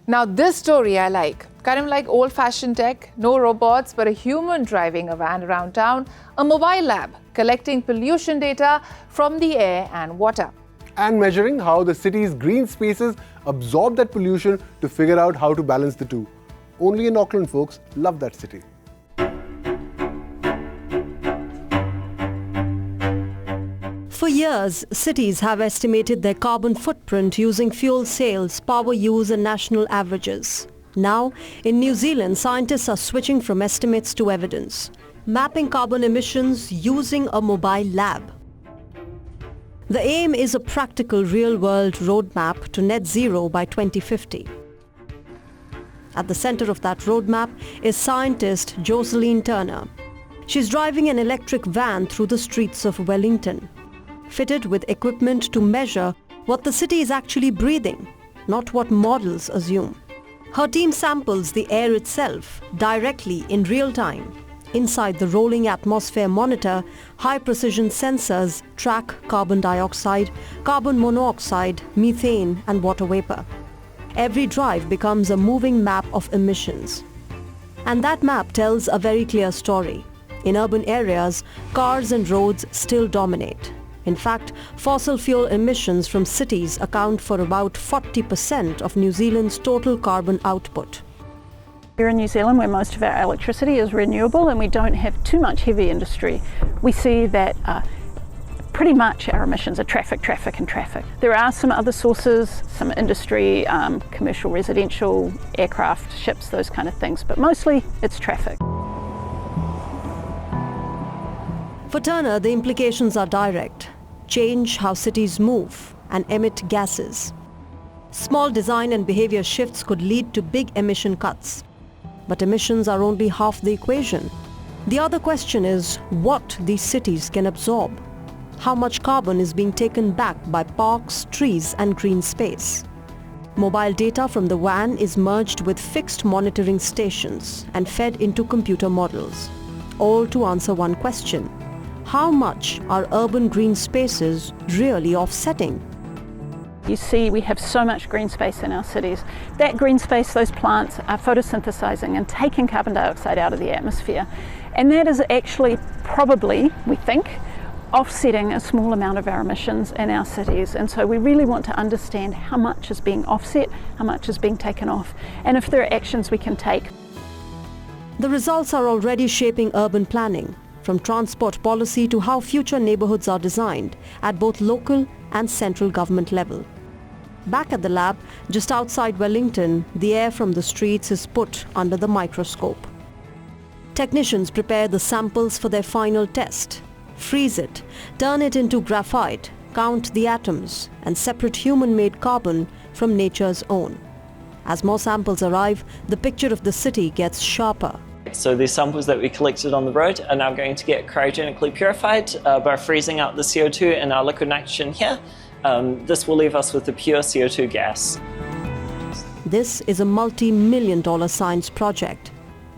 Now this story I like. Kind of like old-fashioned tech, no robots, but a human driving a van around town, a mobile lab collecting pollution data from the air and water. And measuring how the city's green spaces absorb that pollution to figure out how to balance the two. Only in Auckland, folks. Love that city. For years, cities have estimated their carbon footprint using fuel sales, power use and national averages. Now, in New Zealand, scientists are switching from estimates to evidence, mapping carbon emissions using a mobile lab. The aim is a practical real-world roadmap to net zero by 2050. At the center of that roadmap is scientist Jocelyn Turner. She's driving an electric van through the streets of Wellington, fitted with equipment to measure what the city is actually breathing, not what models assume. Her team samples the air itself directly in real time. Inside the rolling atmosphere monitor, high-precision sensors track carbon dioxide, carbon monoxide, methane and water vapor. Every drive becomes a moving map of emissions. And that map tells a very clear story. In urban areas, cars and roads still dominate. In fact, fossil fuel emissions from cities account for about 40% of New Zealand's total carbon output. Here in New Zealand, where most of our electricity is renewable and we don't have too much heavy industry, we see that pretty much our emissions are traffic. There are some other sources, some industry, commercial, residential, aircraft, ships, those kind of things, but mostly it's traffic. For Turner, the implications are direct. Change how cities move and emit gases. Small design and behavior shifts could lead to big emission cuts. But emissions are only half the equation. The other question is what these cities can absorb. How much carbon is being taken back by parks, trees and green space. Mobile data from the van is merged with fixed monitoring stations and fed into computer models, all to answer one question. How much are urban green spaces really offsetting? You see, we have so much green space in our cities. That green space, those plants are photosynthesizing and taking carbon dioxide out of the atmosphere. And that is actually probably, we think, offsetting a small amount of our emissions in our cities. And so we really want to understand how much is being offset, how much is being taken off, and if there are actions we can take. The results are already shaping urban planning, from transport policy to how future neighborhoods are designed at both local and central government level. Back at the lab, just outside Wellington, the air from the streets is put under the microscope. Technicians prepare the samples for their final test, freeze it, turn it into graphite, count the atoms, and separate human-made carbon from nature's own. As more samples arrive, the picture of the city gets sharper. So the samples that we collected on the road are now going to get cryogenically purified by freezing out the CO2 in our liquid nitrogen here. This will leave us with the pure CO2 gas. This is a multi-million-dollar science project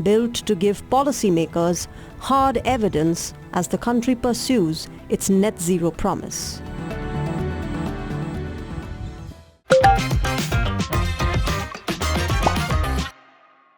built to give policymakers hard evidence as the country pursues its net zero promise.